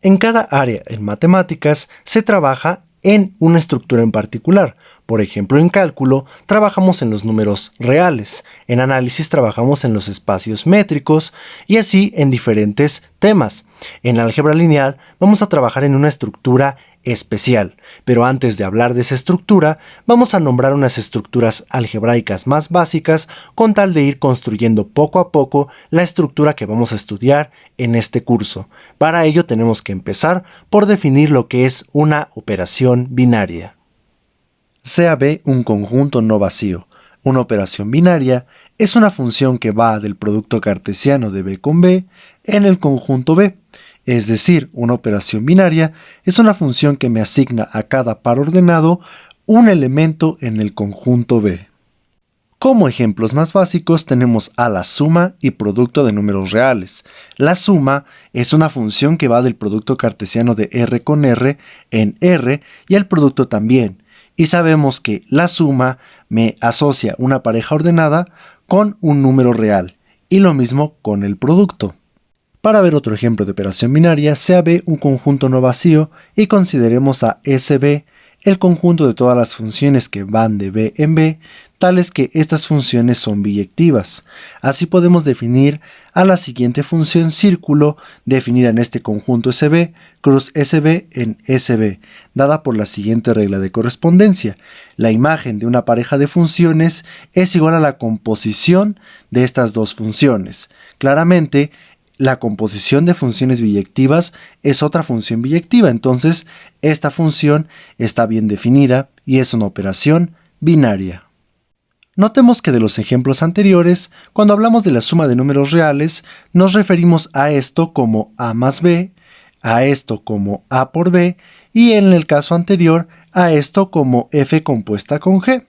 En cada área en matemáticas se trabaja en una estructura en particular. Por ejemplo, en cálculo trabajamos en los números reales, en análisis trabajamos en los espacios métricos y así en diferentes temas. En álgebra lineal vamos a trabajar en una estructura especial, pero antes de hablar de esa estructura, vamos a nombrar unas estructuras algebraicas más básicas con tal de ir construyendo poco a poco la estructura que vamos a estudiar en este curso. Para ello tenemos que empezar por definir lo que es una operación binaria. Sea B un conjunto no vacío. Una operación binaria es una función que va del producto cartesiano de B con B en el conjunto B. Es decir, una operación binaria es una función que me asigna a cada par ordenado un elemento en el conjunto B. Como ejemplos más básicos tenemos a la suma y producto de números reales. La suma es una función que va del producto cartesiano de R con R en R y el producto también. Y sabemos que la suma me asocia una pareja ordenada con un número real, y lo mismo con el producto. Para ver otro ejemplo de operación binaria, sea B un conjunto no vacío y consideremos a SB el conjunto de todas las funciones que van de B en B, tales que estas funciones son biyectivas. Así podemos definir a la siguiente función círculo definida en este conjunto SB, cruz SB en SB, dada por la siguiente regla de correspondencia. La imagen de una pareja de funciones es igual a la composición de estas dos funciones. Claramente, la composición de funciones biyectivas es otra función biyectiva, entonces esta función está bien definida y es una operación binaria. Notemos que de los ejemplos anteriores, cuando hablamos de la suma de números reales, nos referimos a esto como A más B, a esto como A por B y en el caso anterior a esto como F compuesta con G.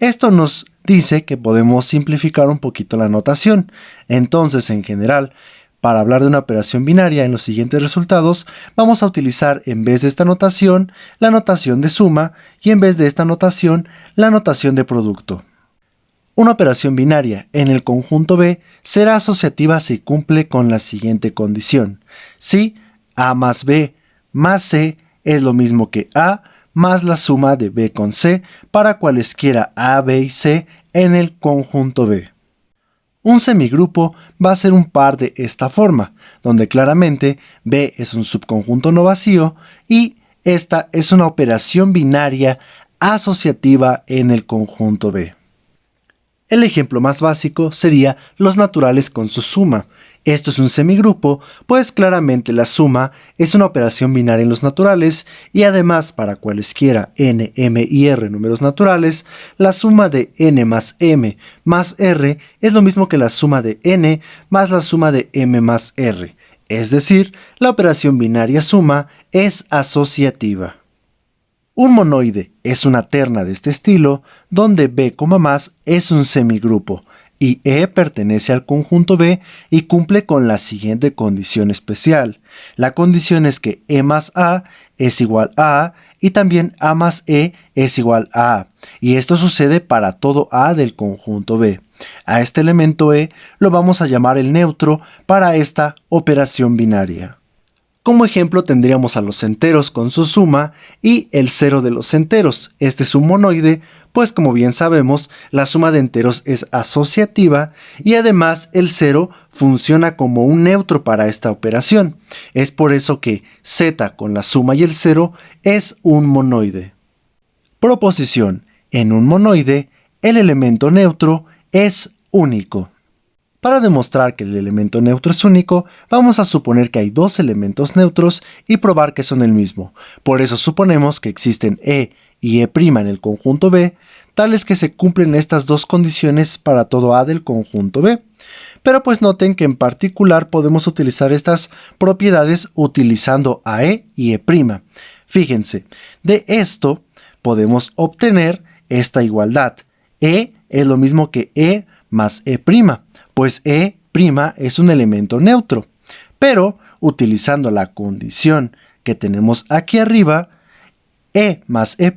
Esto nos dice que podemos simplificar un poquito la notación. Entonces, en general, para hablar de una operación binaria en los siguientes resultados, vamos a utilizar en vez de esta notación, la notación de suma y en vez de esta notación, la notación de producto. Una operación binaria en el conjunto B será asociativa si cumple con la siguiente condición. Si A más B más C es lo mismo que A más la suma de B con C para cualesquiera A, B y C en el conjunto B. Un semigrupo va a ser un par de esta forma, donde claramente B es un subconjunto no vacío y esta es una operación binaria asociativa en el conjunto B. El ejemplo más básico sería los naturales con su suma. Esto es un semigrupo, pues claramente la suma es una operación binaria en los naturales y además para cualesquiera n, m y r números naturales, la suma de n más m más r es lo mismo que la suma de n más la suma de m más r. Es decir, la operación binaria suma es asociativa. Un monoide es una terna de este estilo, donde B, más es un semigrupo y E pertenece al conjunto B y cumple con la siguiente condición especial. La condición es que E más A es igual a A y también A más E es igual a A, y esto sucede para todo A del conjunto B. A este elemento E lo vamos a llamar el neutro para esta operación binaria. Como ejemplo tendríamos a los enteros con su suma y el cero de los enteros. Este es un monoide, pues como bien sabemos, la suma de enteros es asociativa y además el cero funciona como un neutro para esta operación. Es por eso que z con la suma y el cero es un monoide. Proposición: en un monoide, el elemento neutro es único. Para demostrar que el elemento neutro es único, vamos a suponer que hay dos elementos neutros y probar que son el mismo. Por eso suponemos que existen E y E' en el conjunto B, tales que se cumplen estas dos condiciones para todo A del conjunto B. Pero pues noten que en particular podemos utilizar estas propiedades utilizando a E y E'. Fíjense, de esto podemos obtener esta igualdad. E es lo mismo que E más E'. Pues E' es un elemento neutro, pero utilizando la condición que tenemos aquí arriba, E más E'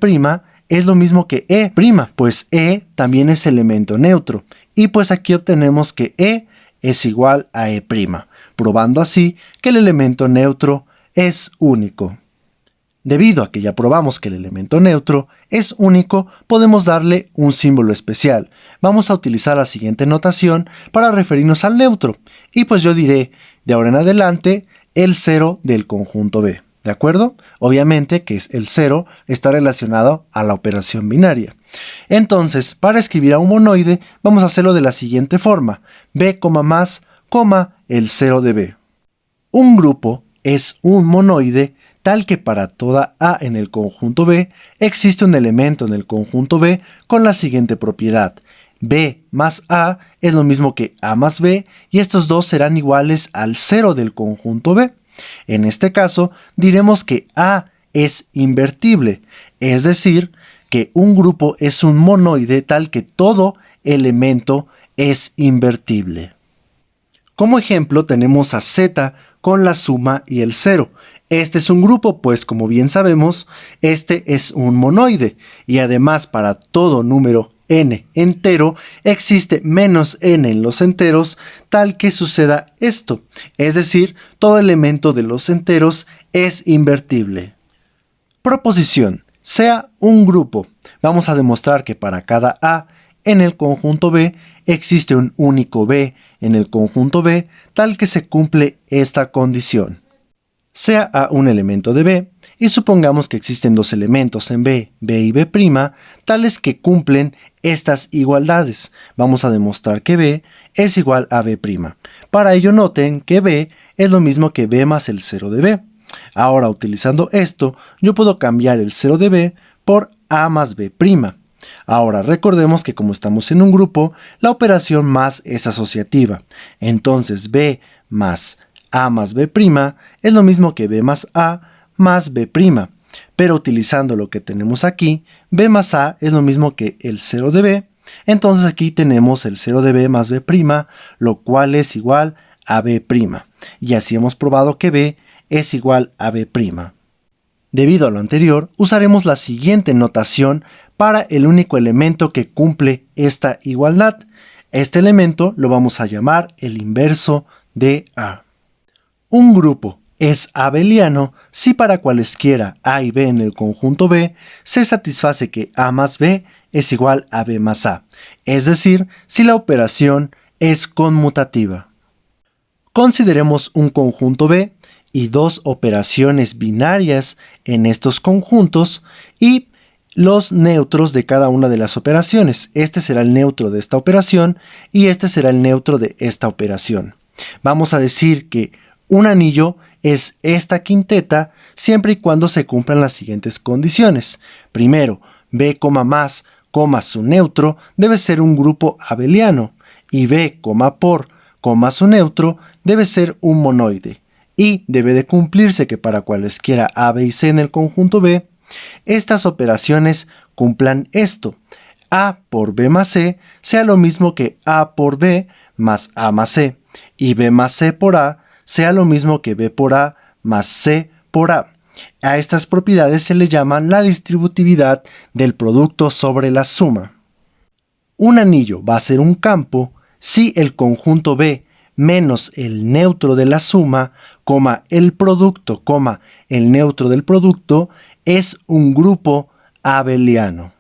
es lo mismo que E', pues E también es elemento neutro, y pues aquí obtenemos que E es igual a E', probando así que el elemento neutro es único. Debido a que ya probamos que el elemento neutro es único, podemos darle un símbolo especial. Vamos a utilizar la siguiente notación para referirnos al neutro. Y pues yo diré, de ahora en adelante, el 0 del conjunto B. ¿De acuerdo? Obviamente que el 0 está relacionado a la operación binaria. Entonces, para escribir a un monoide, vamos a hacerlo de la siguiente forma. B, más, el 0 de B. Un grupo es un monoide tal que para toda A en el conjunto B existe un elemento en el conjunto B con la siguiente propiedad. B más A es lo mismo que A más B y estos dos serán iguales al 0 del conjunto B. En este caso diremos que A es invertible, es decir, que un grupo es un monoide tal que todo elemento es invertible. Como ejemplo tenemos a Z con la suma y el 0. Este es un grupo, pues como bien sabemos, este es un monoide y además para todo número n entero existe menos n en los enteros tal que suceda esto, es decir, todo elemento de los enteros es invertible. Proposición: sea un grupo. Vamos a demostrar que para cada A en el conjunto B existe un único B en el conjunto B tal que se cumple esta condición. Sea A un elemento de B y supongamos que existen dos elementos en B, B y B', tales que cumplen estas igualdades. Vamos a demostrar que B es igual a B'. Para ello noten que B es lo mismo que B más el 0 de B. Ahora utilizando esto, yo puedo cambiar el 0 de B por A más B'. Ahora recordemos que como estamos en un grupo, la operación más es asociativa. Entonces B más A más B' es lo mismo que B más A más B'. Pero utilizando lo que tenemos aquí, B más A es lo mismo que el 0 de B. Entonces aquí tenemos el 0 de B más B', lo cual es igual a B'. Y así hemos probado que B es igual a B'. Debido a lo anterior, usaremos la siguiente notación para el único elemento que cumple esta igualdad. Este elemento lo vamos a llamar el inverso de A. Un grupo es abeliano si para cualesquiera A y B en el conjunto B se satisface que A más B es igual a B más A, es decir, si la operación es conmutativa. Consideremos un conjunto B y dos operaciones binarias en estos conjuntos y los neutros de cada una de las operaciones. Este será el neutro de esta operación y este será el neutro de esta operación. Vamos a decir que un anillo es esta quinteta siempre y cuando se cumplan las siguientes condiciones. Primero, B, más, su neutro debe ser un grupo abeliano y B, por, su neutro debe ser un monoide. Y debe de cumplirse que para cualesquiera A, B y C en el conjunto B, estas operaciones cumplan esto. A por B más C sea lo mismo que A por B más A más C y B más C por A sea lo mismo que B por A más C por A. A estas propiedades se le llaman la distributividad del producto sobre la suma. Un anillo va a ser un campo si el conjunto B menos el neutro de la suma, el producto, el neutro del producto, es un grupo abeliano.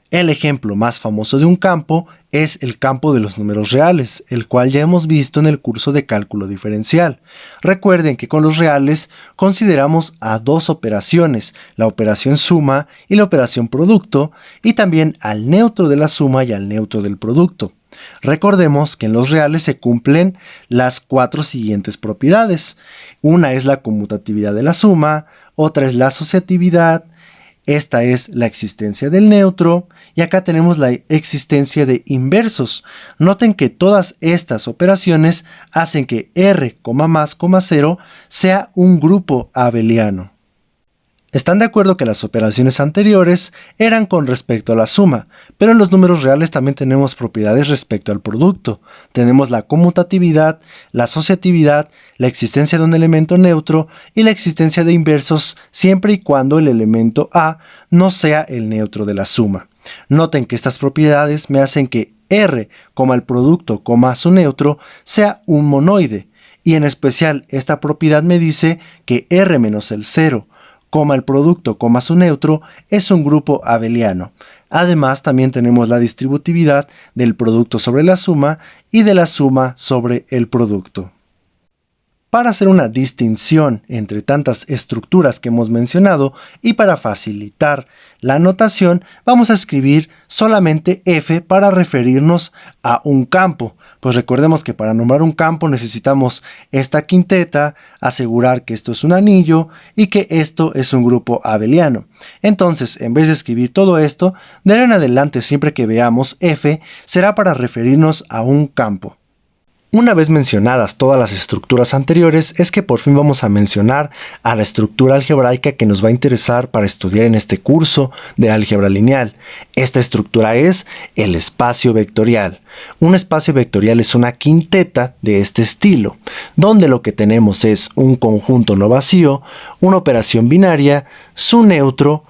El ejemplo más famoso de un campo es el campo de los números reales, el cual ya hemos visto en el curso de cálculo diferencial. Recuerden que con los reales consideramos a dos operaciones, la operación suma y la operación producto, y también al neutro de la suma y al neutro del producto. Recordemos que en los reales se cumplen las cuatro siguientes propiedades. Una es la conmutatividad de la suma, otra es la asociatividad, esta es la existencia del neutro y acá tenemos la existencia de inversos. Noten que todas estas operaciones hacen que R, más, 0 sea un grupo abeliano. Están de acuerdo que las operaciones anteriores eran con respecto a la suma, pero en los números reales también tenemos propiedades respecto al producto. Tenemos la conmutatividad, la asociatividad, la existencia de un elemento neutro y la existencia de inversos siempre y cuando el elemento A no sea el neutro de la suma. Noten que estas propiedades me hacen que R, el producto, su neutro, sea un monoide. Y en especial esta propiedad me dice que R menos el 0, el producto, su neutro, es un grupo abeliano. Además, también tenemos la distributividad del producto sobre la suma y de la suma sobre el producto. Para hacer una distinción entre tantas estructuras que hemos mencionado y para facilitar la notación, vamos a escribir solamente F para referirnos a un campo. Pues recordemos que para nombrar un campo necesitamos esta quinteta, asegurar que esto es un anillo y que esto es un grupo abeliano. Entonces, en vez de escribir todo esto, de ahora en adelante siempre que veamos F, será para referirnos a un campo. Una vez mencionadas todas las estructuras anteriores, es que por fin vamos a mencionar a la estructura algebraica que nos va a interesar para estudiar en este curso de álgebra lineal. Esta estructura es el espacio vectorial. Un espacio vectorial es una quinteta de este estilo, donde lo que tenemos es un conjunto no vacío, una operación binaria, su neutro,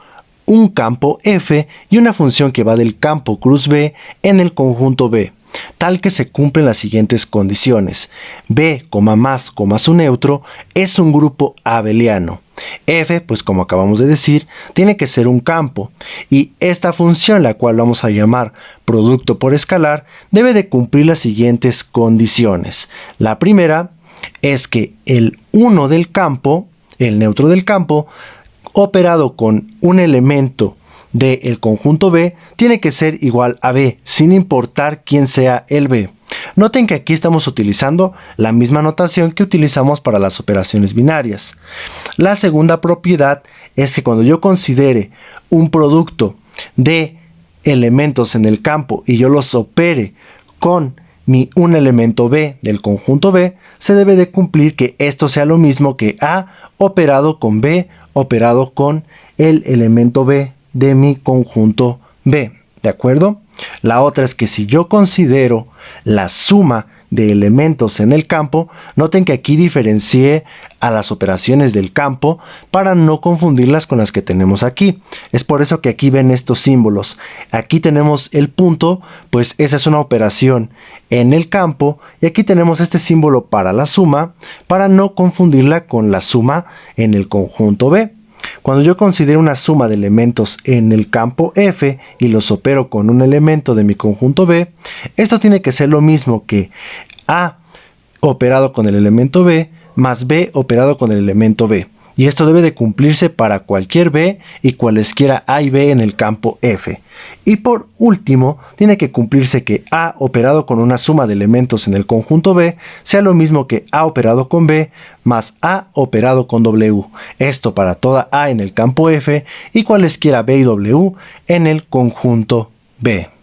un campo F y una función que va del campo cruz B en el conjunto B, tal que se cumplen las siguientes condiciones. B, más, su neutro, es un grupo abeliano. F, pues como acabamos de decir, tiene que ser un campo. Y esta función, la cual vamos a llamar producto por escalar, debe de cumplir las siguientes condiciones. La primera es que el 1 del campo, el neutro del campo, operado con un elemento del conjunto B, tiene que ser igual a B, sin importar quién sea el B. Noten que aquí estamos utilizando la misma notación que utilizamos para las operaciones binarias. La segunda propiedad es que cuando yo considere un producto de elementos en el campo y yo los opere con un elemento B del conjunto B, se debe de cumplir que esto sea lo mismo que A operado con B operado con el elemento B de mi conjunto B, ¿de acuerdo? La otra es que si yo considero la suma de elementos en el campo, noten que aquí diferencié a las operaciones del campo para no confundirlas con las que tenemos aquí. Es por eso que aquí ven estos símbolos. Aquí tenemos el punto, pues esa es una operación en el campo, y aquí tenemos este símbolo para la suma, para no confundirla con la suma en el conjunto B. Cuando yo considero una suma de elementos en el campo F y los opero con un elemento de mi conjunto B, esto tiene que ser lo mismo que A operado con el elemento B más B operado con el elemento B. Y esto debe de cumplirse para cualquier B y cualesquiera A y B en el campo F. Y por último, tiene que cumplirse que A operado con una suma de elementos en el conjunto B sea lo mismo que A operado con B más A operado con W. Esto para toda A en el campo F y cualesquiera B y W en el conjunto B.